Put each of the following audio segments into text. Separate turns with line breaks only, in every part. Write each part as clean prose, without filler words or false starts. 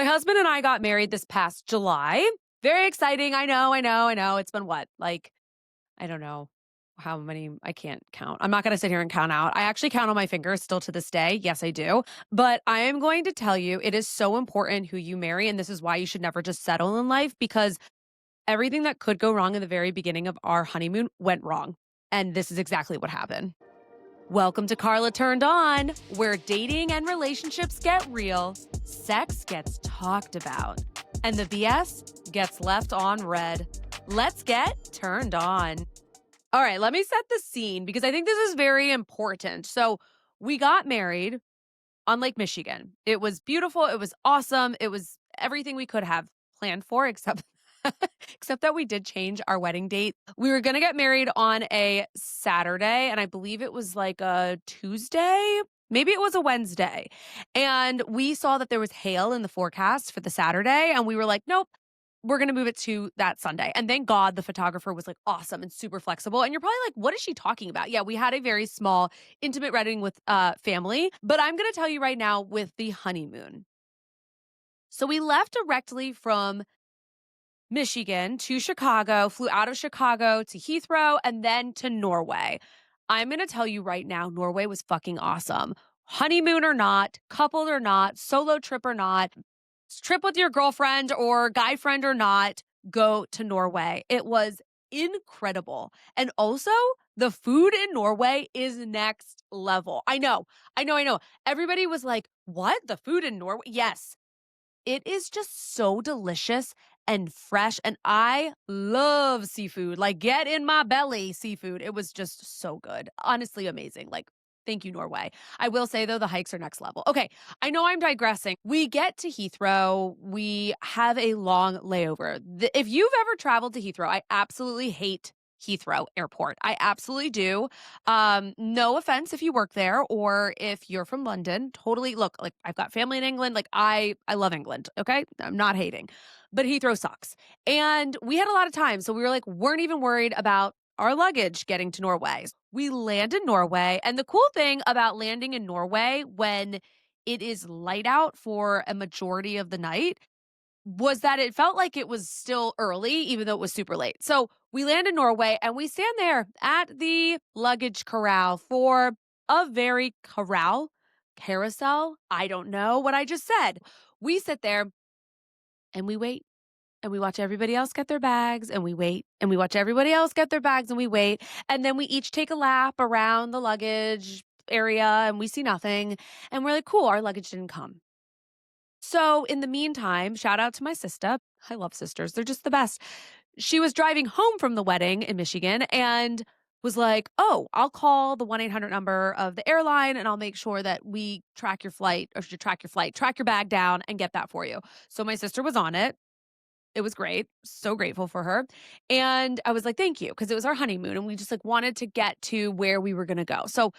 My husband and I got married this past July. Very exciting. I know. It's been what? Like, I don't know how many, I can't count. I'm not going to sit here and count out. I actually count on my fingers still to this day. Yes, I do. But I am going to tell you, it is so important who you marry. And this is why you should never just settle in life, because everything that could go wrong in the very beginning of our honeymoon went wrong. And this is exactly what happened. Welcome to Carla Turned On, where dating and relationships get real, sex gets talked about, and the BS gets left on red. Let's get turned on. All right, let me set the scene because I think this is very important. So we got married on Lake Michigan. It was beautiful. It was awesome. It was everything we could have planned for, except except that we did change our wedding date. We were going to get married on a Saturday, and I believe it was like a Tuesday. Maybe it was a Wednesday. And we saw that there was hail in the forecast for the Saturday, and we were like, nope, we're going to move it to that Sunday. And thank God the photographer was like awesome and super flexible. And you're probably like, what is she talking about? Yeah, we had a very small, intimate wedding with family. But I'm going to tell you right now with the honeymoon. So we left directly from Michigan to Chicago, flew out of Chicago to Heathrow, and then to Norway. I'm going to tell you right now, Norway was fucking awesome. Honeymoon or not, coupled or not, solo trip or not, trip with your girlfriend or guy friend or not, go to Norway. It was incredible. And also, the food in Norway is next level. I know. Everybody was like, what? The food in Norway? Yes. It is just so delicious and fresh. And I love seafood. Like, get in my belly, seafood. It was just so good. Honestly, amazing. Like, thank you, Norway. I will say, though, the hikes are next level. Okay, I know I'm digressing. We get to Heathrow. We have a long layover. If you've ever traveled to Heathrow, I absolutely hate Heathrow Airport. I absolutely do. No offense if you work there or if you're from London. Totally. Look, like I've got family in England. Like I love England. Okay. I'm not hating, but Heathrow sucks. And we had a lot of time. So we were like, weren't even worried about our luggage getting to Norway. We land in Norway. And the cool thing about landing in Norway when it is light out for a majority of the night was that it felt like it was still early, even though it was super late. So we land in Norway and we stand there at the luggage corral for a very carousel. I don't know what I just said. We sit there and we wait and we watch everybody else get their bags and we wait and we watch everybody else get their bags and we wait. And then we each take a lap around the luggage area and we see nothing. And we're like, cool, our luggage didn't come. So in the meantime, shout out to my sister. I love sisters. They're just the best. She was driving home from the wedding in Michigan and was like, oh, I'll call the 1-800 number of the airline and I'll make sure that we track your flight track your bag down and get that for you. So my sister was on it. It was great. So grateful for her. And I was like, thank you. Because it was our honeymoon and we just like wanted to get to where we were going to go. So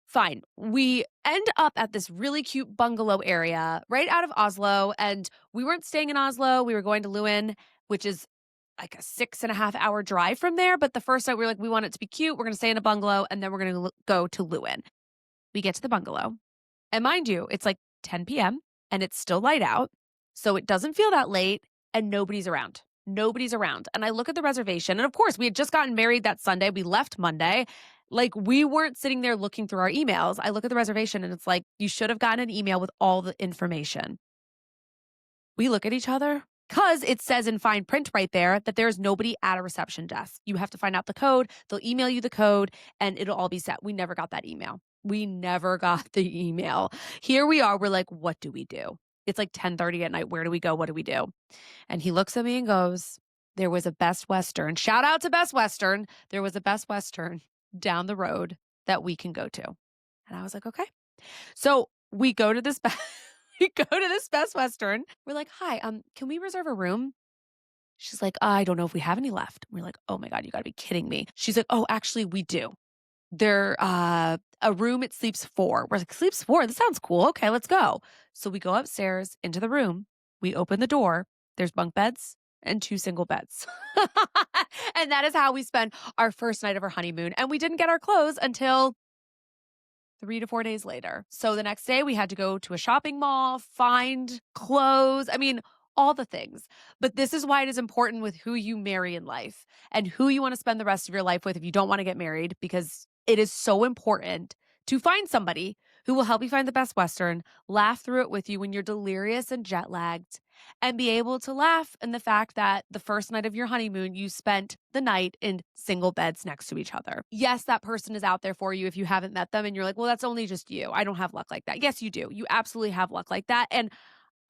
fine. We end up at this really cute bungalow area right out of Oslo. And we weren't staying in Oslo. We were going to Lewin, which is like a 6.5-hour drive from there. But the first night we were like, we want it to be cute. We're going to stay in a bungalow and then we're going to go to Lewin. We get to the bungalow. And mind you, it's like 10 p.m. and it's still light out. So it doesn't feel that late and nobody's around. Nobody's around. And I look at the reservation. And of course, we had just gotten married that Sunday. We left Monday. Like we weren't sitting there looking through our emails. I look at the reservation and it's like, you should have gotten an email with all the information. We look at each other because it says in fine print right there that there's nobody at a reception desk. You have to find out the code. They'll email you the code and it'll all be set. We never got that email. We never got the email. Here we are. We're like, what do we do? It's like 10:30 at night. Where do we go? What do we do? And he looks at me and goes, there was a Best Western. Shout out to Best Western. There was a Best Western down the road that we can go to. And I was like, okay. So we go to this Best Western. We're like, hi, can we reserve a room? She's like, I don't know if we have any left. We're like, oh my God, you gotta be kidding me. She's like, oh, actually we do. There, a room, it sleeps 4. We're like, sleeps 4? This sounds cool. Okay, let's go. So we go upstairs into the room. We open the door. There's bunk beds and 2 single beds. And that is how we spent our first night of our honeymoon. And we didn't get our clothes until 3 to 4 days later. So the next day we had to go to a shopping mall, find clothes. I mean, all the things. But this is why it is important with who you marry in life and who you want to spend the rest of your life with if you don't want to get married, because it is so important to find somebody who will help you find the best Western, laugh through it with you when you're delirious and jet lagged, and be able to laugh in the fact that the first night of your honeymoon, you spent the night in single beds next to each other. Yes, that person is out there for you if you haven't met them and you're like, well, that's only just you. I don't have luck like that. Yes, you do. You absolutely have luck like that. And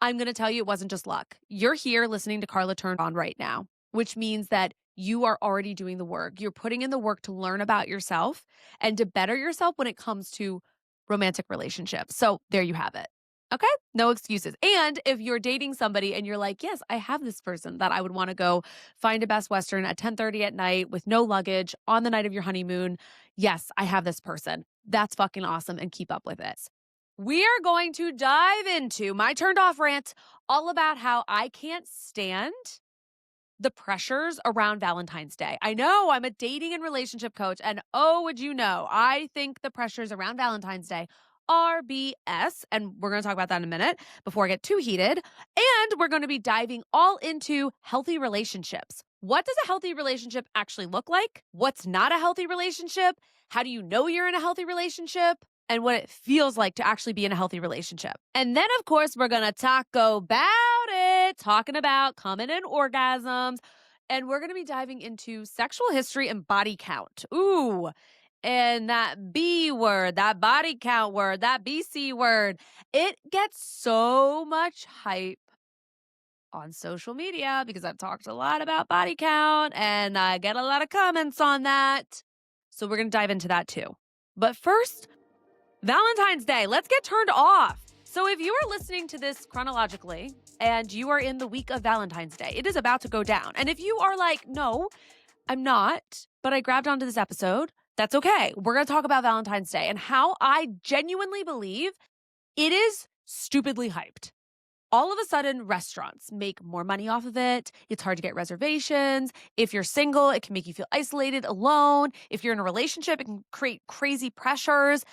I'm going to tell you, it wasn't just luck. You're here listening to Carla Turned On right now, which means that you are already doing the work. You're putting in the work to learn about yourself and to better yourself when it comes to romantic relationships. So there you have it. Okay? No excuses. And if you're dating somebody and you're like, yes, I have this person that I would want to go find a Best Western at 10:30 at night with no luggage on the night of your honeymoon. Yes, I have this person. That's fucking awesome, and keep up with it. We are going to dive into my turned off rant all about how I can't stand the pressures around Valentine's Day. I know I'm a dating and relationship coach, and oh, would you know, I think the pressures around Valentine's Day are BS. And we're going to talk about that in a minute before I get too heated. And we're going to be diving all into healthy relationships. What does a healthy relationship actually look like? What's not a healthy relationship? How do you know you're in a healthy relationship? And what it feels like to actually be in a healthy relationship. And then, of course, we're going to talk about it, talking about coming in orgasms. And we're going to be diving into sexual history and body count. Ooh, and that B word, that body count word, that BC word. It gets so much hype on social media because I've talked a lot about body count and I get a lot of comments on that. So we're going to dive into that too. But first, Valentine's Day, let's get turned off. So if you are listening to this chronologically and you are in the week of Valentine's Day, it is about to go down. And if you are like, no, I'm not, but I grabbed onto this episode, that's okay. We're going to talk about Valentine's Day and how I genuinely believe it is stupidly hyped. All of a sudden, restaurants make more money off of it. It's hard to get reservations. If you're single, it can make you feel isolated, alone. If you're in a relationship, it can create crazy pressures.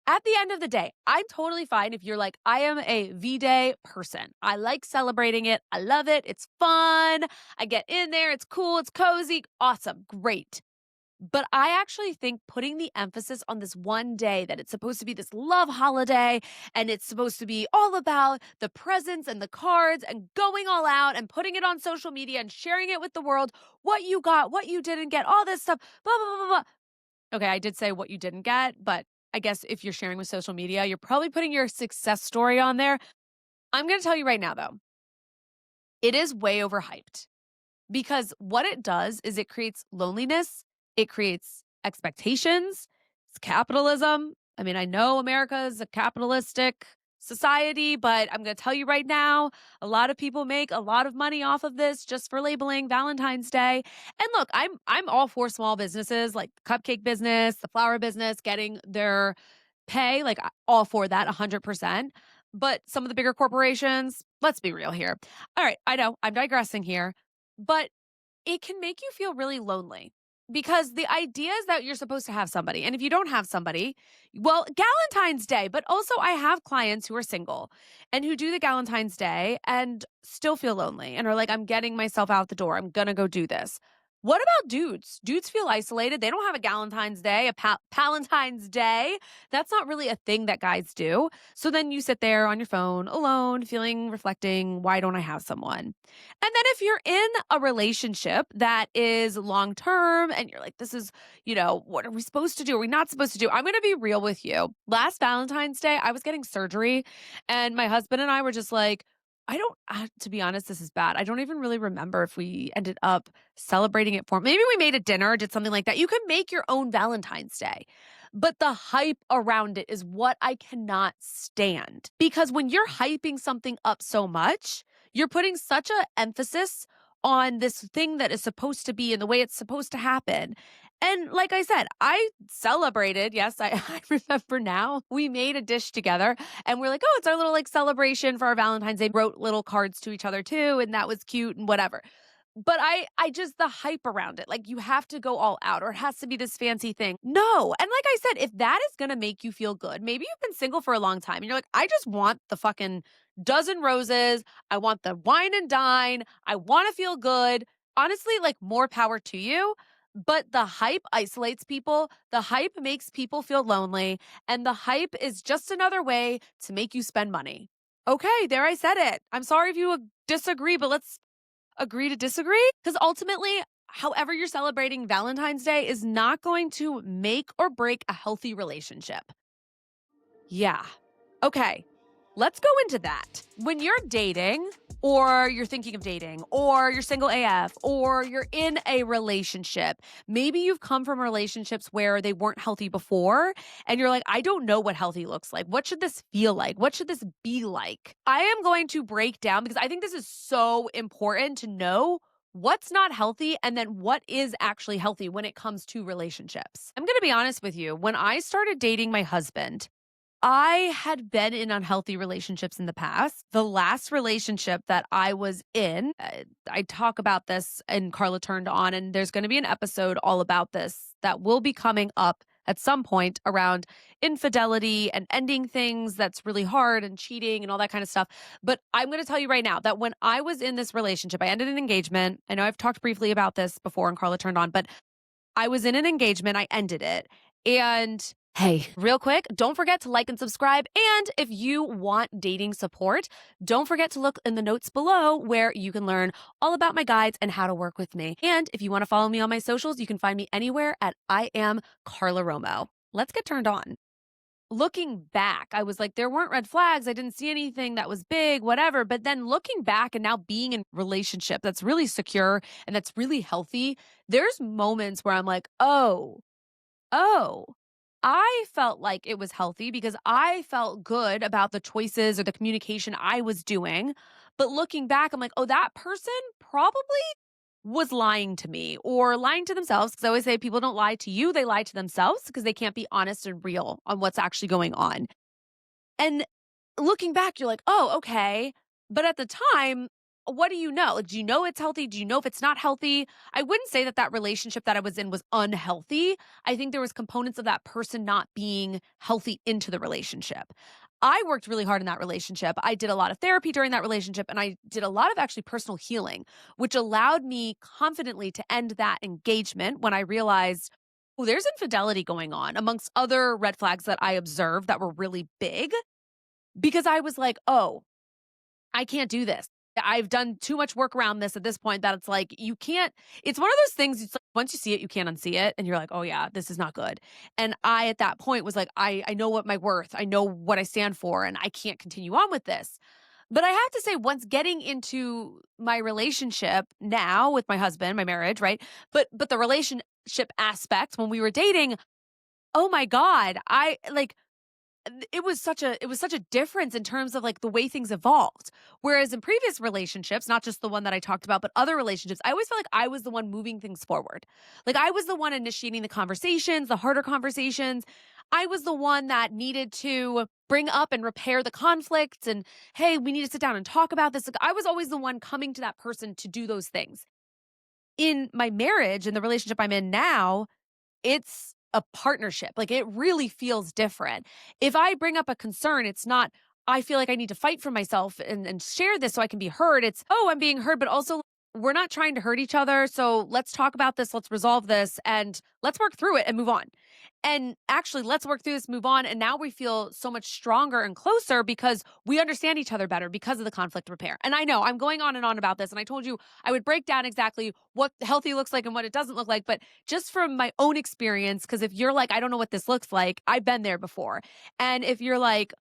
At the end of the day, I'm totally fine if you're like, I am a V-Day person. I like celebrating it. I love it. It's fun. I get in there. It's cool. It's cozy. Awesome. Great. But I actually think putting the emphasis on this one day, that it's supposed to be this love holiday and it's supposed to be all about the presents and the cards and going all out and putting it on social media and sharing it with the world, what you got, what you didn't get, all this stuff, blah, blah, blah, blah. Okay, I did say what you didn't get, but I guess if you're sharing with social media, you're probably putting your success story on there. I'm going to tell you right now, though, it is way overhyped because what it does is it creates loneliness. It creates expectations. It's capitalism. I mean, I know America is a capitalistic society, but I'm going to tell you right now, a lot of people make a lot of money off of this just for labeling Valentine's Day. And look, I'm all for small businesses like the cupcake business, the flower business getting their pay, like all for that 100%. But some of the bigger corporations, let's be real here. All right, I know I'm digressing here, but it can make you feel really lonely because the idea is that you're supposed to have somebody. And if you don't have somebody, well, Galentine's Day, but also I have clients who are single and who do the Galentine's Day and still feel lonely and are like, I'm getting myself out the door. I'm going to go do this. What about dudes? Dudes feel isolated. They don't have a Galentine's Day, a Palentine's Day. That's not really a thing that guys do. So then you sit there on your phone alone, feeling, reflecting, why don't I have someone? And then if you're in a relationship that is long term and you're like, this is, what are we supposed to do? Are we not supposed to do? I'm going to be real with you. Last Valentine's Day, I was getting surgery and my husband and I were just like, to be honest, this is bad. I don't even really remember if we ended up celebrating it for, maybe we made a dinner, did something like that. You can make your own Valentine's Day, but the hype around it is what I cannot stand. Because when you're hyping something up so much, you're putting such an emphasis on this thing that is supposed to be and the way it's supposed to happen. And like I said, I celebrated. Yes, I remember now. We made a dish together and we're like, oh, it's our little like celebration for our Valentine's Day. Wrote little cards to each other too. And that was cute and whatever. But I just the hype around it, like, you have to go all out or it has to be this fancy thing. No, and like I said, if that is gonna make you feel good, maybe you've been single for a long time and you're like, "I just want the fucking dozen roses. I want the wine and dine. I wanna feel good." Honestly, like, more power to you, but the hype isolates people, the hype makes people feel lonely, and the hype is just another way to make you spend money. Okay, there I said it. I'm sorry if you disagree, but let's agree to disagree? Because ultimately, however you're celebrating Valentine's Day is not going to make or break a healthy relationship. Yeah. Okay. Let's go into that. When you're dating, or you're thinking of dating, or you're single AF, or you're in a relationship, maybe you've come from relationships where they weren't healthy before, and you're like, I don't know what healthy looks like. What should this feel like? What should this be like? I am going to break down because I think this is so important to know what's not healthy and then what is actually healthy when it comes to relationships. I'm going to be honest with you. When I started dating my husband, I had been in unhealthy relationships in the past. The last relationship that I was in, I talk about this in Carla Turned On, and there's going to be an episode all about this that will be coming up at some point around infidelity and ending things that's really hard and cheating and all that kind of stuff. But I'm going to tell you right now that when I was in this relationship, I ended an engagement. I know I've talked briefly about this before in Carla Turned On, but I was in an engagement, I ended it. And hey, real quick, don't forget to like and subscribe. And if you want dating support, don't forget to look in the notes below where you can learn all about my guides and how to work with me. And if you want to follow me on my socials, you can find me anywhere at I am Carla Romo. Let's get turned on. Looking back, I was like, there weren't red flags. I didn't see anything that was big, whatever. But then looking back and now being in a relationship that's really secure and that's really healthy, there's moments where I'm like, oh, I felt like it was healthy because I felt good about the choices or the communication I was doing. But looking back, I'm like, oh, that person probably was lying to me or lying to themselves. Because I always say people don't lie to you, they lie to themselves because they can't be honest and real on what's actually going on. And looking back, you're like, oh, okay. But at the time, what do you know? Like, do you know it's healthy? Do you know if it's not healthy? I wouldn't say that that relationship that I was in was unhealthy. I think there was components of that person not being healthy into the relationship. I worked really hard in that relationship. I did a lot of therapy during that relationship and I did a lot of actually personal healing, which allowed me confidently to end that engagement when I realized, oh, there's infidelity going on amongst other red flags that I observed that were really big because I was like, "Oh, I can't do this. I've done too much work around this at this point that it's like you can't." It's one of those things, it's like once you see it, you can't unsee it, and you're like, "Oh, yeah, this is not good." And I, at that point, was like, I know what my worth, I know what I stand for, and I can't continue on with this." But I have to say, once getting into my relationship now with my husband, my marriage, right? But the relationship aspect when we were dating, oh my God, I like it was such a difference in terms of like the way things evolved. Whereas in previous relationships, not just the one that I talked about, but other relationships, I always felt like I was the one moving things forward. Like I was the one initiating the conversations, the harder conversations. I was the one that needed to bring up and repair the conflicts and hey, we need to sit down and talk about this. Like, I was always the one coming to that person to do those things. In my marriage, in the relationship I'm in now, it's a partnership. Like it really feels different. If I bring up a concern, it's not, I feel like I need to fight for myself and share this so I can be heard. It's, oh, I'm being heard, but also we're not trying to hurt each other. So let's talk about this. Let's resolve this and let's work through it and move on. And actually, let's work through this, move on. And now we feel so much stronger and closer because we understand each other better because of the conflict repair. And I know I'm going on and on about this. And I told you I would break down exactly what healthy looks like and what it doesn't look like. But just from my own experience, because if you're like, I don't know what this looks like, I've been there before. And if you're like,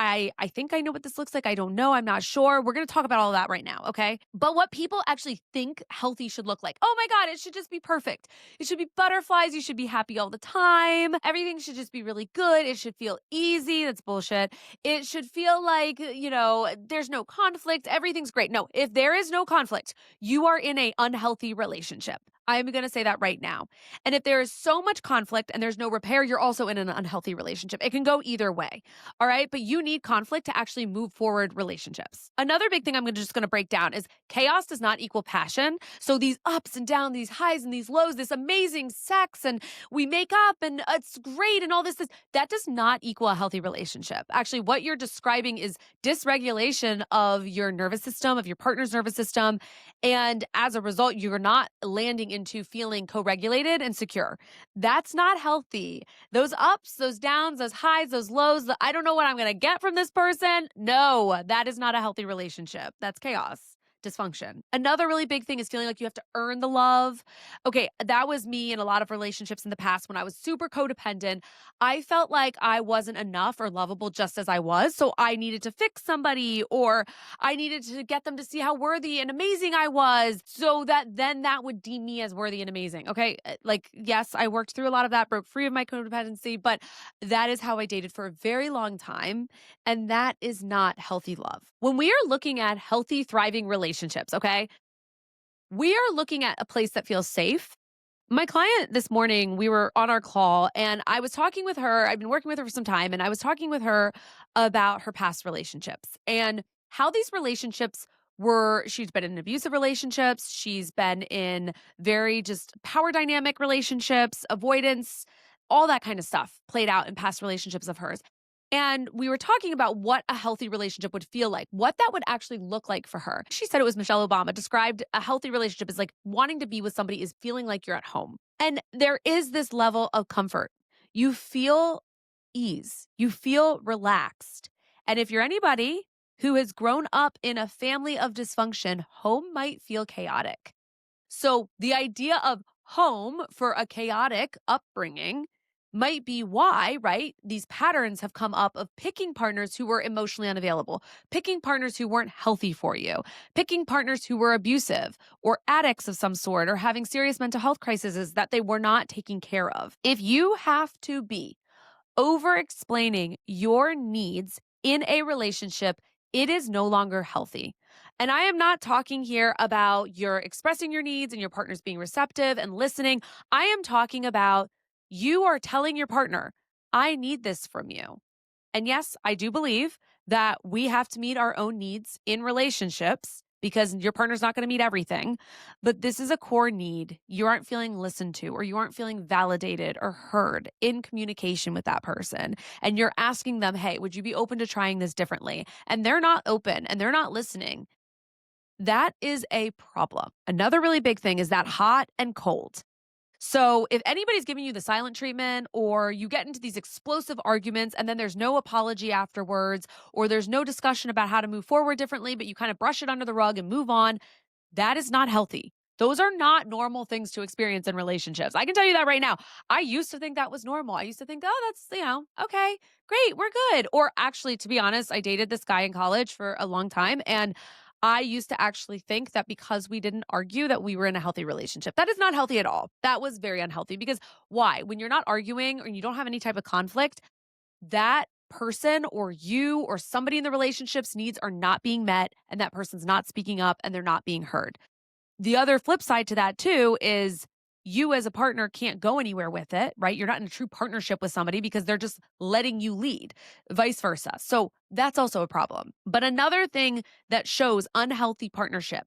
I think I know what this looks like. I don't know. I'm not sure. We're going to talk about all that right now, okay? But what people actually think healthy should look like. Oh my God, it should just be perfect. It should be butterflies. You should be happy all the time. Everything should just be really good. It should feel easy. That's bullshit. It should feel like, there's no conflict. Everything's great. No, if there is no conflict, you are in a unhealthy relationship. I'm going to say that right now. And if there is so much conflict and there's no repair, you're also in an unhealthy relationship. It can go either way. All right. But you need conflict to actually move forward relationships. Another big thing just going to break down is chaos does not equal passion. So these ups and downs, these highs and these lows, this amazing sex and we make up and it's great and all this, that does not equal a healthy relationship. Actually, what you're describing is dysregulation of your nervous system, of your partner's nervous system. And as a result, you're not landing into feeling co regulated and secure. That's not healthy. Those ups, those downs, those highs, those lows, I don't know what I'm going to get from this person. No, that is not a healthy relationship. That's chaos. Dysfunction. Another really big thing is feeling like you have to earn the love. Okay, that was me in a lot of relationships in the past when I was super codependent. I felt like I wasn't enough or lovable just as I was. So I needed to fix somebody or I needed to get them to see how worthy and amazing I was so that then that would deem me as worthy and amazing. Okay. Like, yes, I worked through a lot of that, broke free of my codependency, but that is how I dated for a very long time. And that is not healthy love. When we are looking at healthy, thriving relationships, okay, we are looking at a place that feels safe. My client this morning, we were on our call and I was talking with her. I've been working with her for some time and I was talking with her about her past relationships and how these relationships were. She's been in abusive relationships. She's been in very just power dynamic relationships, avoidance, all that kind of stuff played out in past relationships of hers. And we were talking about what a healthy relationship would feel like, what that would actually look like for her. She said it was Michelle Obama described a healthy relationship as like wanting to be with somebody is feeling like you're at home. And there is this level of comfort. You feel ease, you feel relaxed. And if you're anybody who has grown up in a family of dysfunction, home might feel chaotic. So the idea of home for a chaotic upbringing might be why, right? These patterns have come up of picking partners who were emotionally unavailable, picking partners who weren't healthy for you, picking partners who were abusive or addicts of some sort or having serious mental health crises that they were not taking care of. If you have to be over explaining your needs in a relationship, it is no longer healthy. And I am not talking here about you're expressing your needs and your partner's being receptive and listening. I am talking about you are telling your partner, I need this from you. And yes, I do believe that we have to meet our own needs in relationships because your partner's not going to meet everything. But this is a core need. You aren't feeling listened to, or you aren't feeling validated or heard in communication with that person. And you're asking them, hey, would you be open to trying this differently? And they're not open and they're not listening. That is a problem. Another really big thing is that hot and cold. So if anybody's giving you the silent treatment or you get into these explosive arguments and then there's no apology afterwards or there's no discussion about how to move forward differently, but you kind of brush it under the rug and move on, that is not healthy. Those are not normal things to experience in relationships. I can tell you that right now. I used to think that was normal. I used to think, oh, that's, okay, great, we're good. Or actually, to be honest, I dated this guy in college for a long time and I used to actually think that because we didn't argue that we were in a healthy relationship. That is not healthy at all. That was very unhealthy because why? When you're not arguing or you don't have any type of conflict, that person or you or somebody in the relationship's needs are not being met and that person's not speaking up and they're not being heard. The other flip side to that too is you as a partner can't go anywhere with it, right? You're not in a true partnership with somebody because they're just letting you lead, vice versa. So that's also a problem. But another thing that shows unhealthy partnership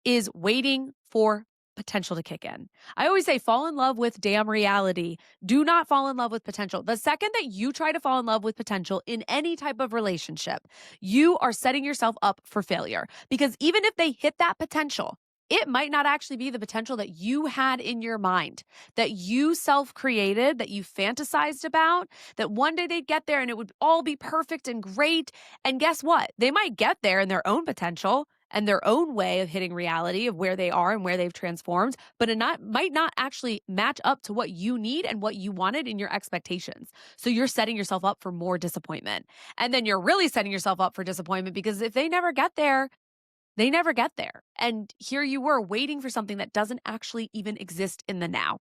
is waiting for potential to kick in. I always say fall in love with damn reality. Do not fall in love with potential. The second that you try to fall in love with potential in any type of relationship, you are setting yourself up for failure because even if they hit that potential, it might not actually be the potential that you had in your mind, that you self-created, that you fantasized about, that one day they'd get there and it would all be perfect and great. And guess what? They might get there in their own potential and their own way of hitting reality of where they are and where they've transformed, but it might not actually match up to what you need and what you wanted in your expectations. So you're setting yourself up for more disappointment. And then you're really setting yourself up for disappointment because if they never get there, they never get there. And here you were waiting for something that doesn't actually even exist in the now.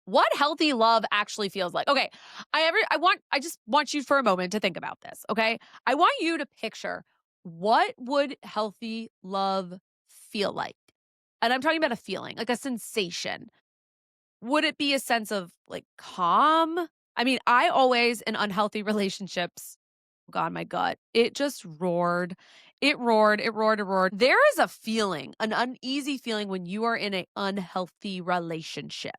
What healthy love actually feels like. Okay, I just want you for a moment to think about this, okay? I want you to picture what would healthy love feel like? And I'm talking about a feeling, like a sensation. Would it be a sense of, like, calm? I mean, I always in unhealthy relationships, God, my gut, it just roared. It roared, it roared, it roared. There is a feeling, an uneasy feeling when you are in an unhealthy relationship.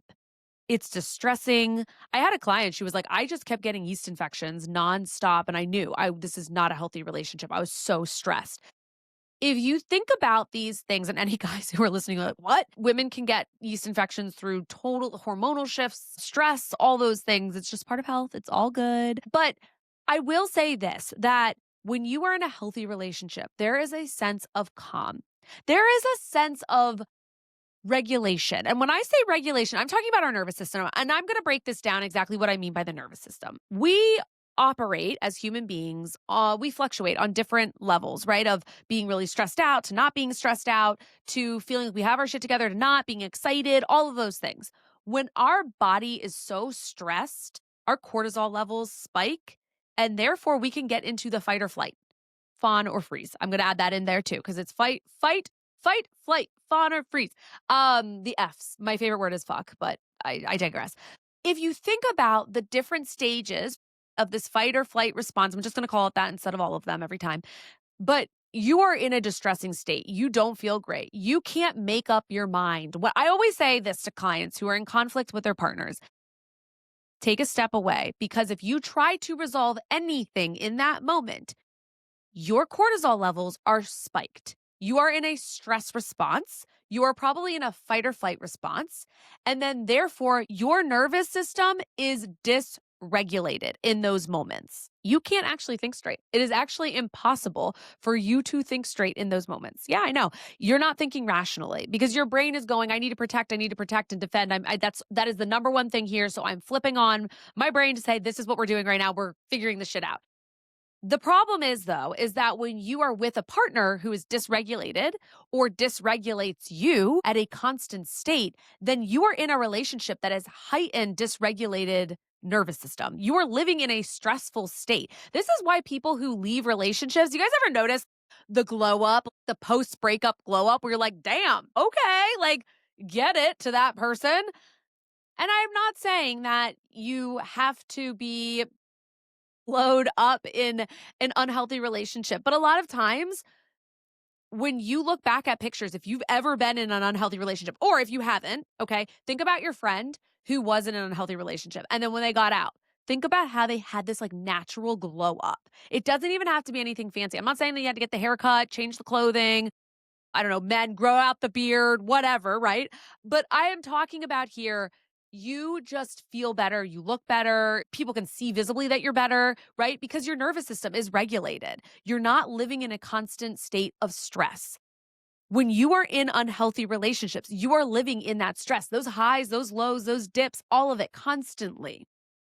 It's distressing. I had a client, she was like, "I just kept getting yeast infections nonstop, and I knew this is not a healthy relationship. I was so stressed." If you think about these things, and any guys who are listening are like, "What?" Women can get yeast infections through total hormonal shifts, stress, all those things. It's just part of health. It's all good. But I will say this, that when you are in a healthy relationship, there is a sense of calm. There is a sense of regulation. And when I say regulation, I'm talking about our nervous system. And I'm going to break this down exactly what I mean by the nervous system. We operate as human beings, we fluctuate on different levels, right? Of being really stressed out to not being stressed out to feeling like we have our shit together to not being excited, all of those things. When our body is so stressed, our cortisol levels spike, and therefore we can get into the fight or flight, fawn or freeze. I'm going to add that in there too because it's fight, flight, fawn or freeze. The F's. My favorite word is fuck, but I digress. If you think about the different stages of this fight or flight response, I'm just going to call it that instead of all of them every time. But you are in a distressing state. You don't feel great. You can't make up your mind. What I always say this to clients who are in conflict with their partners, take a step away because if you try to resolve anything in that moment, your cortisol levels are spiked. You are in a stress response. You are probably in a fight or flight response. And then, therefore, your nervous system is dysregulated in those moments. You can't actually think straight. It is actually impossible for you to think straight in those moments. Yeah, I know. You're not thinking rationally because your brain is going, I need to protect and defend. That is the number one thing here. So I'm flipping on my brain to say, this is what we're doing right now. We're figuring this shit out. The problem is, though, is that when you are with a partner who is dysregulated or dysregulates you at a constant state, then you are in a relationship that has heightened dysregulated nervous system. You are living in a stressful state. This is why people who leave relationships, you guys ever notice the glow up, the post breakup glow up where you're like, damn, okay, like get it to that person. And I'm not saying that you have to be load up in an unhealthy relationship. But a lot of times, when you look back at pictures, if you've ever been in an unhealthy relationship, or if you haven't, okay, think about your friend who was in an unhealthy relationship. And then when they got out, think about how they had this like natural glow up. It doesn't even have to be anything fancy. I'm not saying that you had to get the haircut, change the clothing, I don't know, men grow out the beard, whatever, right? But I am talking about here, you just feel better, you look better, people can see visibly that you're better, right? Because your nervous system is regulated. You're not living in a constant state of stress. When you are in unhealthy relationships, you are living in that stress, those highs, those lows, those dips, all of it constantly.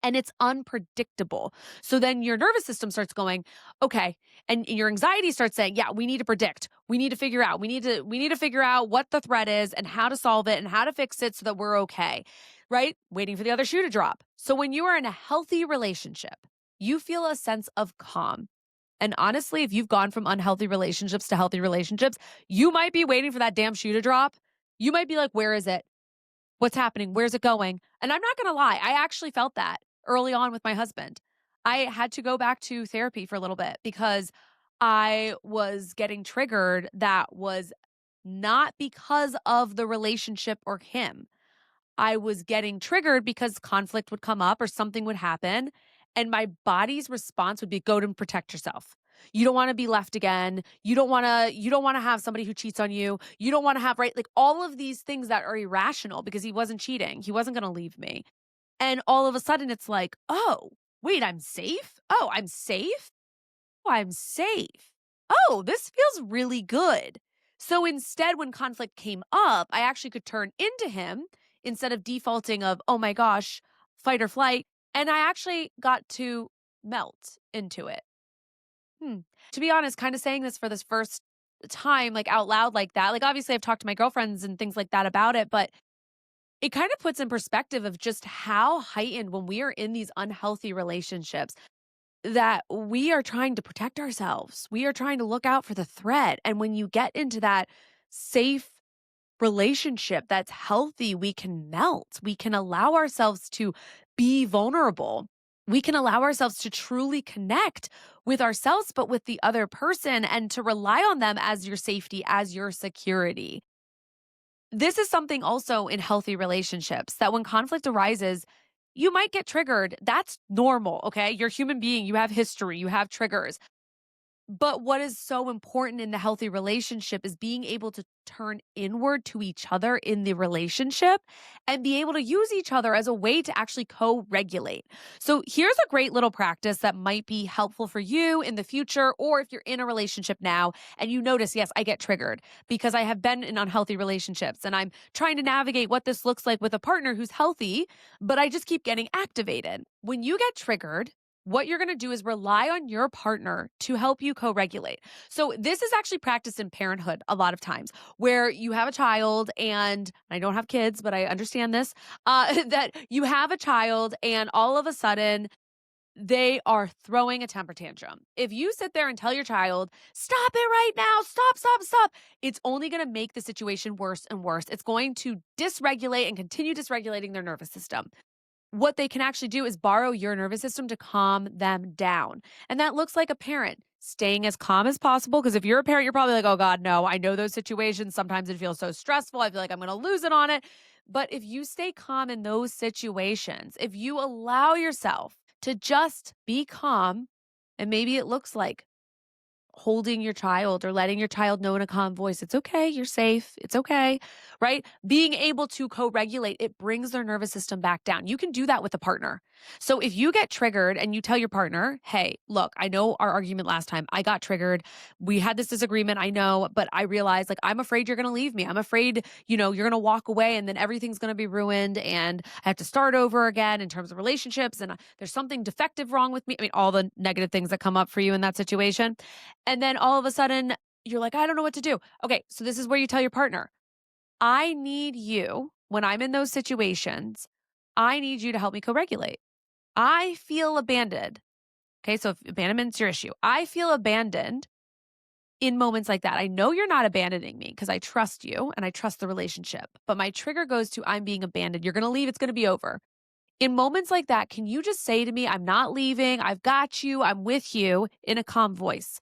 And it's unpredictable. So then your nervous system starts going, okay, and your anxiety starts saying, yeah, we need to predict. We need to figure out. We need to figure out what the threat is and how to solve it and how to fix it so that we're okay. Right? Waiting for the other shoe to drop. So when you are in a healthy relationship, you feel a sense of calm. And honestly, if you've gone from unhealthy relationships to healthy relationships, you might be waiting for that damn shoe to drop. You might be like, where is it? What's happening? Where's it going? And I'm not going to lie, I actually felt that early on with my husband. I had to go back to therapy for a little bit because I was getting triggered that was not because of the relationship or him. I was getting triggered because conflict would come up or something would happen. And my body's response would be go to protect yourself. You don't want to be left again. You don't want to have somebody who cheats on you. You don't want to have, right? Like all of these things that are irrational because he wasn't cheating. He wasn't going to leave me. And all of a sudden it's like, oh, wait, I'm safe? Oh, I'm safe? Oh, I'm safe. Oh, this feels really good. So instead, when conflict came up, I actually could turn into him instead of defaulting of, oh my gosh, fight or flight. And I actually got to melt into it. Hmm. To be honest, kind of saying this for this first time, like out loud like that, like obviously I've talked to my girlfriends and things like that about it, but it kind of puts in perspective of just how heightened when we are in these unhealthy relationships that we are trying to protect ourselves. We are trying to look out for the threat. And when you get into that safe relationship that's healthy, we can melt. We can allow ourselves to be vulnerable. We can allow ourselves to truly connect with ourselves, but with the other person, and to rely on them as your safety, as your security. This is something also in healthy relationships that when conflict arises, you might get triggered. That's normal. Okay. You're a human being. You have history, you have triggers. But what is so important in the healthy relationship is being able to turn inward to each other in the relationship and be able to use each other as a way to actually co regulate. So, here's a great little practice that might be helpful for you in the future, or if you're in a relationship now and you notice, yes, I get triggered because I have been in unhealthy relationships and I'm trying to navigate what this looks like with a partner who's healthy, but I just keep getting activated. When you get triggered, what you're going to do is rely on your partner to help you co regulate. So, this is actually practiced in parenthood a lot of times where you have a child, and I don't have kids, but I understand this that you have a child, and all of a sudden, they are throwing a temper tantrum. If you sit there and tell your child, stop it right now, stop, stop, stop, it's only going to make the situation worse and worse. It's going to dysregulate and continue dysregulating their nervous system. What they can actually do is borrow your nervous system to calm them down. And that looks like a parent staying as calm as possible. Because if you're a parent, you're probably like, oh God, no, I know those situations. Sometimes it feels so stressful. I feel like I'm going to lose it on it. But if you stay calm in those situations, if you allow yourself to just be calm, and maybe it looks like holding your child or letting your child know in a calm voice, it's okay, you're safe, it's okay, right? Being able to co regulate, it brings their nervous system back down. You can do that with a partner. So if you get triggered and you tell your partner, hey, look, I know our argument last time, I got triggered. We had this disagreement, I know, but I realized like, I'm afraid you're going to leave me. I'm afraid, you're going to walk away and then everything's going to be ruined and I have to start over again in terms of relationships. And there's something defective wrong with me. I mean, all the negative things that come up for you in that situation. And then all of a sudden, you're like, I don't know what to do. Okay, so this is where you tell your partner, I need you when I'm in those situations, I need you to help me co regulate. I feel abandoned. Okay, so if abandonment's your issue, I feel abandoned in moments like that. I know you're not abandoning me because I trust you and I trust the relationship, but my trigger goes to I'm being abandoned. You're going to leave, it's going to be over. In moments like that, can you just say to me, I'm not leaving, I've got you, I'm with you in a calm voice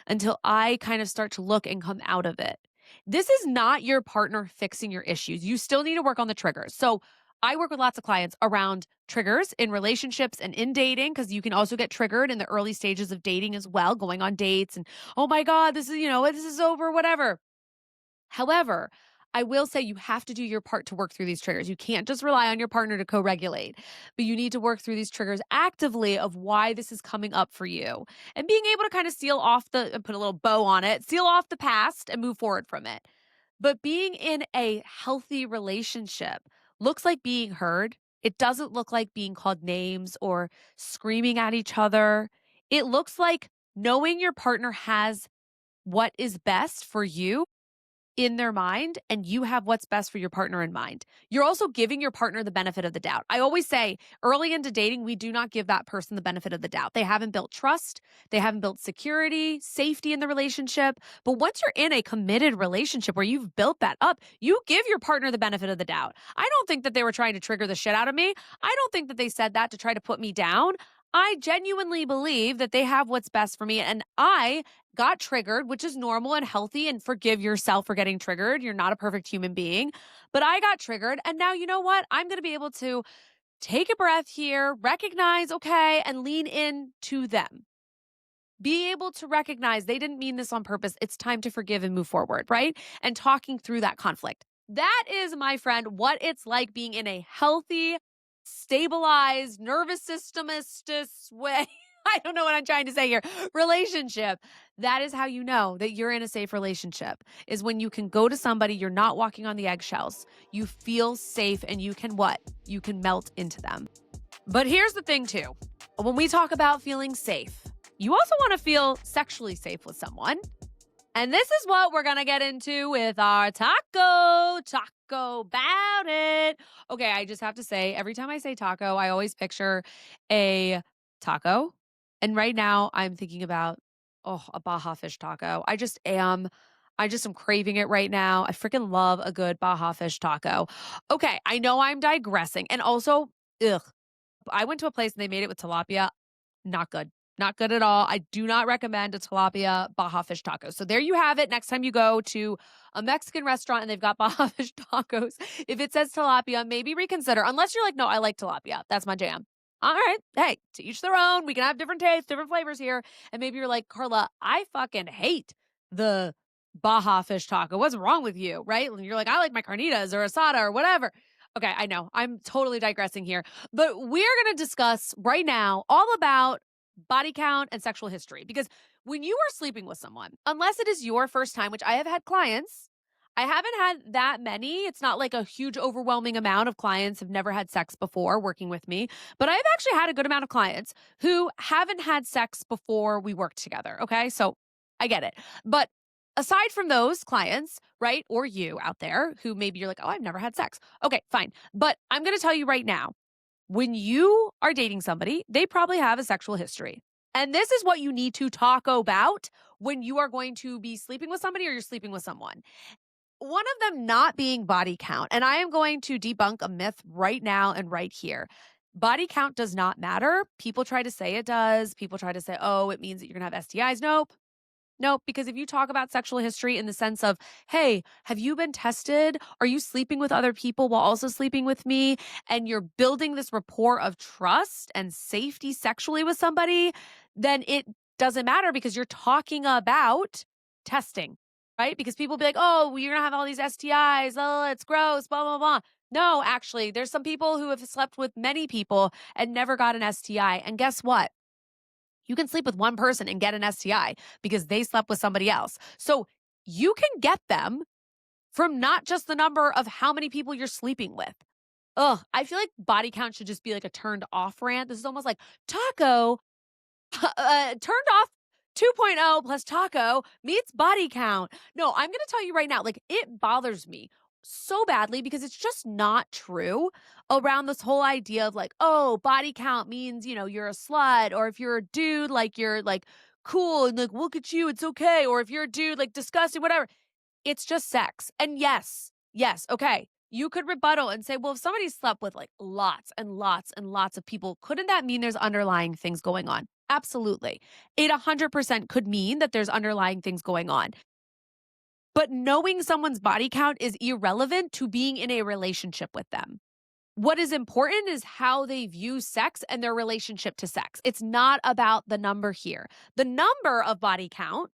until I kind of start to look and come out of it? This is not your partner fixing your issues. You still need to work on the triggers. So I work with lots of clients around triggers in relationships and in dating, because you can also get triggered in the early stages of dating as well, going on dates and, oh my God, this is over, whatever. However, I will say you have to do your part to work through these triggers. You can't just rely on your partner to co regulate, but you need to work through these triggers actively of why this is coming up for you and being able to kind of put a little bow on it, seal off the past and move forward from it. But being in a healthy relationship looks like being heard. It doesn't look like being called names or screaming at each other. It looks like knowing your partner has what is best for you in their mind, and you have what's best for your partner in mind. You're also giving your partner the benefit of the doubt. I always say early into dating, we do not give that person the benefit of the doubt. They haven't built trust, they haven't built security, safety in the relationship. But once you're in a committed relationship where you've built that up, you give your partner the benefit of the doubt. I don't think that they were trying to trigger the shit out of me. I don't think that they said that to try to put me down. I genuinely believe that they have what's best for me. And I got triggered, which is normal and healthy, and forgive yourself for getting triggered. You're not a perfect human being, but I got triggered. And now, you know what? I'm going to be able to take a breath here, recognize, okay, and lean in to them. Be able to recognize they didn't mean this on purpose. It's time to forgive and move forward, right? And talking through that conflict. That is, my friend, what it's like being in a healthy, stabilized, nervous systemistus way. I don't know what I'm trying to say here. Relationship. That is how you know that you're in a safe relationship, is when you can go to somebody, you're not walking on the eggshells. You feel safe and you can what? You can melt into them. But here's the thing too. When we talk about feeling safe, you also want to feel sexually safe with someone. And this is what we're going to get into with our taco about it. Okay, I just have to say, every time I say taco, I always picture a taco. And right now I'm thinking about, a Baja fish taco. I just am. I just am craving it right now. I freaking love a good Baja fish taco. Okay, I know I'm digressing. And also, ugh, I went to a place and they made it with tilapia. Not good. Not good at all. I do not recommend a tilapia Baja fish taco. So there you have it. Next time you go to a Mexican restaurant and they've got Baja fish tacos, if it says tilapia, maybe reconsider. Unless you're like, no, I like tilapia. That's my jam. All right. Hey, to each their own. We can have different tastes, different flavors here. And maybe you're like, Carla, I fucking hate the Baja fish taco. What's wrong with you? Right? And you're like, I like my carnitas or asada or whatever. Okay, I know. I'm totally digressing here. But we're going to discuss right now all about body count and sexual history. Because when you are sleeping with someone, unless it is your first time, which I have had clients, I haven't had that many. It's not like a huge, overwhelming amount of clients have never had sex before working with me. But I've actually had a good amount of clients who haven't had sex before we worked together. Okay. So I get it. But aside from those clients, right, or you out there who maybe you're like, oh, I've never had sex. Okay, fine. But I'm going to tell you right now, when you are dating somebody, they probably have a sexual history. And this is what you need to talk about when you are going to be sleeping with somebody or you're sleeping with someone. One of them not being body count. And I am going to debunk a myth right now and right here. Body count does not matter. People try to say it does. People try to say, oh, it means that you're going to have STIs. Nope. Nope, because if you talk about sexual history in the sense of, hey, have you been tested? Are you sleeping with other people while also sleeping with me? And you're building this rapport of trust and safety sexually with somebody, then it doesn't matter because you're talking about testing, right? Because people be like, oh, well, you're going to have all these STIs. Oh, it's gross, blah, blah, blah. No, actually, there's some people who have slept with many people and never got an STI. And guess what? You can sleep with one person and get an STI because they slept with somebody else. So you can get them from not just the number of how many people you're sleeping with. Ugh, I feel like body count should just be like a turned off rant. This is almost like taco turned off 2.0 plus taco meets body count. No, I'm going to tell you right now, like it bothers me so badly because it's just not true around this whole idea of like, oh, body count means, you're a slut, or if you're a dude, like you're like cool and like, look at you, it's okay. Or if you're a dude, like disgusting, whatever. It's just sex. And yes, okay. You could rebuttal and say, well, if somebody slept with like lots and lots and lots of people, couldn't that mean there's underlying things going on? Absolutely. It 100% could mean that there's underlying things going on. But knowing someone's body count is irrelevant to being in a relationship with them. What is important is how they view sex and their relationship to sex. It's not about the number here. The number of body count,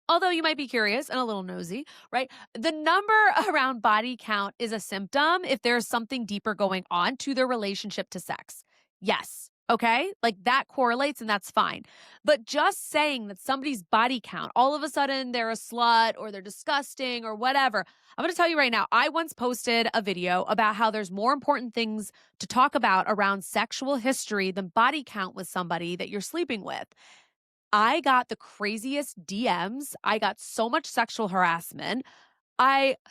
although you might be curious and a little nosy, right? The number around body count is a symptom if there's something deeper going on to their relationship to sex. Yes. Okay. Like that correlates and that's fine. But just saying that somebody's body count, all of a sudden they're a slut or they're disgusting or whatever. I'm going to tell you right now, I once posted a video about how there's more important things to talk about around sexual history than body count with somebody that you're sleeping with. I got the craziest DMs. I got so much sexual harassment.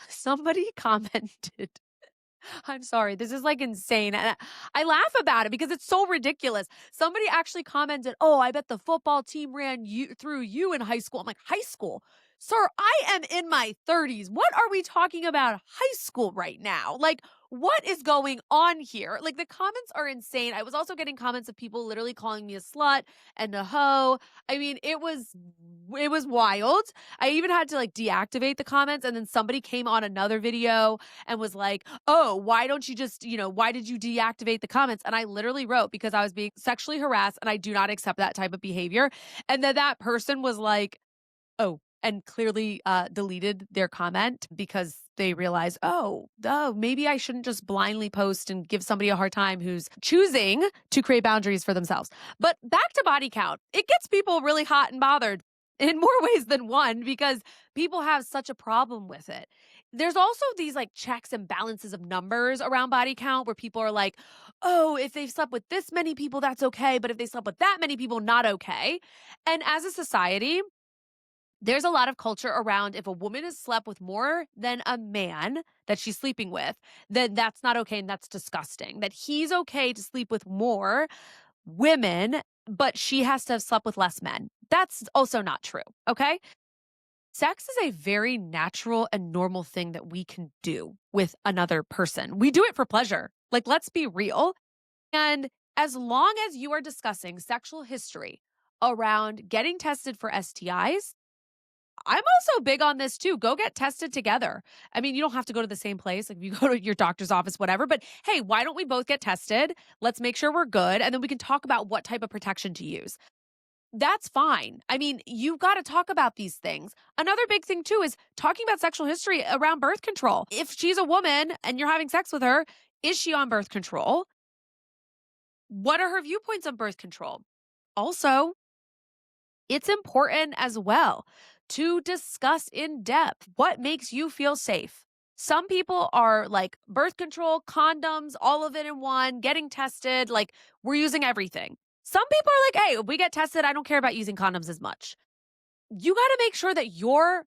Somebody commented, I'm sorry, this is like insane. And I laugh about it because it's so ridiculous. Somebody actually commented, oh, I bet the football team ran you through you in high school. I'm like, high school? Sir, I am in my 30s. What are we talking about high school right now? Like, what is going on here? Like, the comments are insane. I was also getting comments of people literally calling me a slut and a hoe. I mean, it was wild. I even had to like deactivate the comments, and then somebody came on another video and was like, oh, why don't you just, why did you deactivate the comments? And I literally wrote, because I was being sexually harassed and I do not accept that type of behavior. And then that person was like, oh, and clearly deleted their comment because they realized, oh, maybe I shouldn't just blindly post and give somebody a hard time who's choosing to create boundaries for themselves. But back to body count, it gets people really hot and bothered in more ways than one because people have such a problem with it. There's also these like checks and balances of numbers around body count where people are like, oh, if they've slept with this many people, that's okay. But if they slept with that many people, not okay. And as a society, there's a lot of culture around if a woman has slept with more than a man that she's sleeping with, then that's not okay and that's disgusting. That he's okay to sleep with more women, but she has to have slept with less men. That's also not true, okay? Sex is a very natural and normal thing that we can do with another person. We do it for pleasure. Like, let's be real. And as long as you are discussing sexual history around getting tested for STIs, I'm also big on this too. Go get tested together. I mean, you don't have to go to the same place. Like, if you go to your doctor's office, whatever, but hey, why don't we both get tested? Let's make sure we're good. And then we can talk about what type of protection to use. That's fine. I mean, you've got to talk about these things. Another big thing too is talking about sexual history around birth control. If she's a woman and you're having sex with her, is she on birth control? What are her viewpoints on birth control? Also, it's important as well to discuss in depth what makes you feel safe. Some people are like birth control, condoms, all of it in one, getting tested, like we're using everything. Some people are like, hey, if we get tested, I don't care about using condoms as much. You got to make sure that your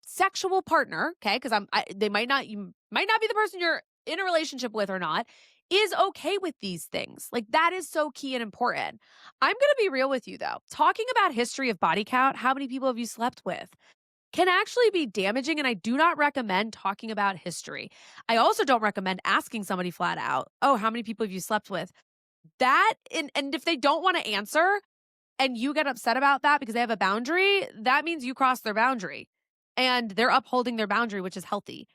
sexual partner, okay, because they might not, you might not be the person you're in a relationship with or not, is okay with these things. Like, that is so key and important. I'm going to be real with you though. Talking about history of body count, how many people have you slept with, can actually be damaging. And I do not recommend talking about history. I also don't recommend asking somebody flat out, oh, how many people have you slept with? And if they don't want to answer, and you get upset about that because they have a boundary, that means you crossed their boundary and they're upholding their boundary, which is healthy.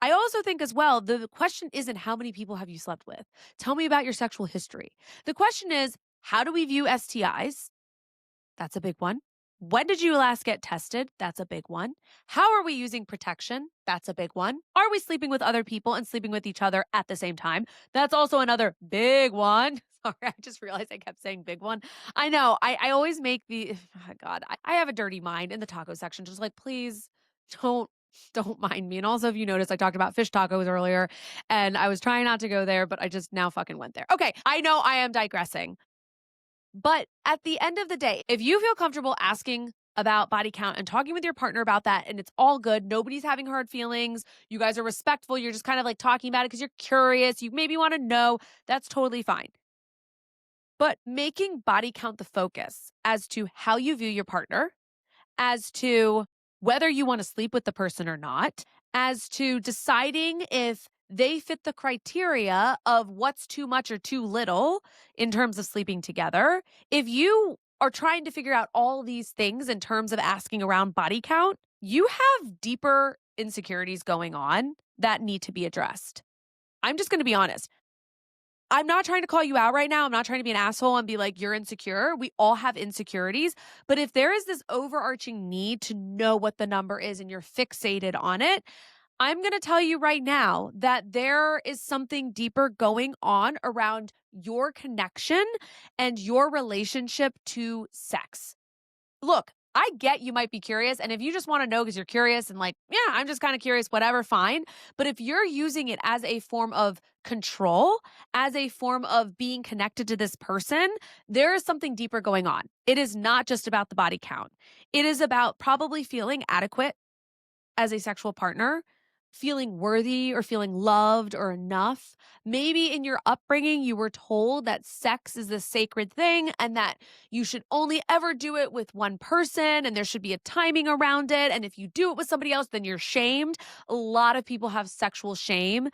I also think as well, the question isn't how many people have you slept with? Tell me about your sexual history. The question is, how do we view STIs? That's a big one. When did you last get tested? That's a big one. How are we using protection? That's a big one. Are we sleeping with other people and sleeping with each other at the same time? That's also another big one. Sorry, I just realized I kept saying big one. I know. I always make the oh God, I have a dirty mind in the taco section. Just like, please don't don't mind me. And also, if you notice, I talked about fish tacos earlier and I was trying not to go there, but I just now fucking went there. Okay, I know I am digressing. But at the end of the day, if you feel comfortable asking about body count and talking with your partner about that, and it's all good, nobody's having hard feelings, you guys are respectful, you're just kind of like talking about it because you're curious, you maybe want to know, that's totally fine. But making body count the focus as to how you view your partner, as to whether you want to sleep with the person or not, as to deciding if they fit the criteria of what's too much or too little in terms of sleeping together. If you are trying to figure out all these things in terms of asking around body count, you have deeper insecurities going on that need to be addressed. I'm just going to be honest. I'm not trying to call you out right now. I'm not trying to be an asshole and be like, you're insecure. We all have insecurities. But if there is this overarching need to know what the number is and you're fixated on it, I'm going to tell you right now that there is something deeper going on around your connection and your relationship to sex. Look, I get you might be curious. And if you just want to know because you're curious and like, yeah, I'm just kind of curious, whatever, fine. But if you're using it as a form of control, as a form of being connected to this person, there is something deeper going on. It is not just about the body count, it is about probably feeling adequate as a sexual partner, feeling worthy or feeling loved or enough. Maybe in your upbringing, you were told that sex is a sacred thing and that you should only ever do it with one person and there should be a timing around it. And if you do it with somebody else, then you're shamed. A lot of people have sexual shame.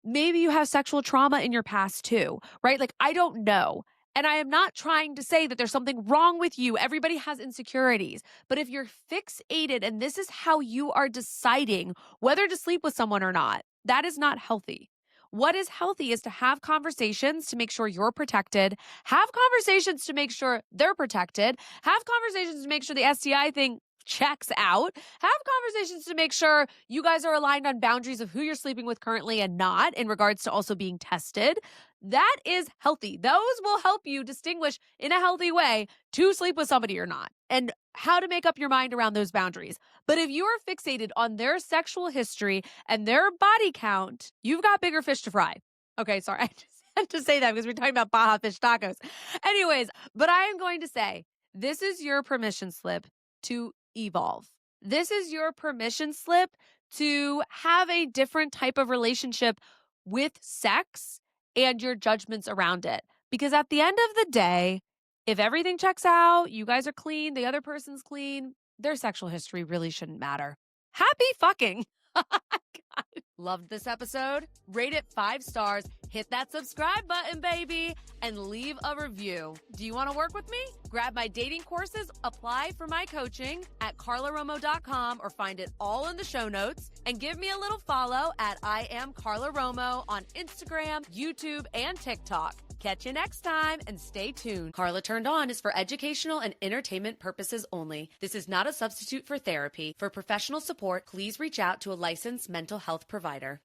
Maybe you have sexual trauma in your past too, right? Like, I don't know. And I am not trying to say that there's something wrong with you. Everybody has insecurities. But if you're fixated and this is how you are deciding whether to sleep with someone or not, that is not healthy. What is healthy is to have conversations to make sure you're protected, have conversations to make sure they're protected, have conversations to make sure the STI thing checks out, have conversations to make sure you guys are aligned on boundaries of who you're sleeping with currently and not in regards to also being tested. That is healthy. Those will help you distinguish in a healthy way to sleep with somebody or not and how to make up your mind around those boundaries. But if you are fixated on their sexual history and their body count, you've got bigger fish to fry. Okay, sorry. I just had to say that because we're talking about Baja fish tacos. Anyways, but I am going to say this is your permission slip to evolve. This is your permission slip to have a different type of relationship with sex and your judgments around it. Because at the end of the day, if everything checks out, you guys are clean, the other person's clean, their sexual history really shouldn't matter. Happy fucking. God. Loved this episode? Rate it 5 stars, hit that subscribe button, baby, and leave a review. Do you want to work with me? Grab my dating courses, apply for my coaching at carlaromo.com or find it all in the show notes, and give me a little follow at I am Carla Romo on Instagram, YouTube, and TikTok. Catch you next time and stay tuned. Carla Turned On is for educational and entertainment purposes only. This is not a substitute for therapy. For professional support, please reach out to a licensed mental health provider.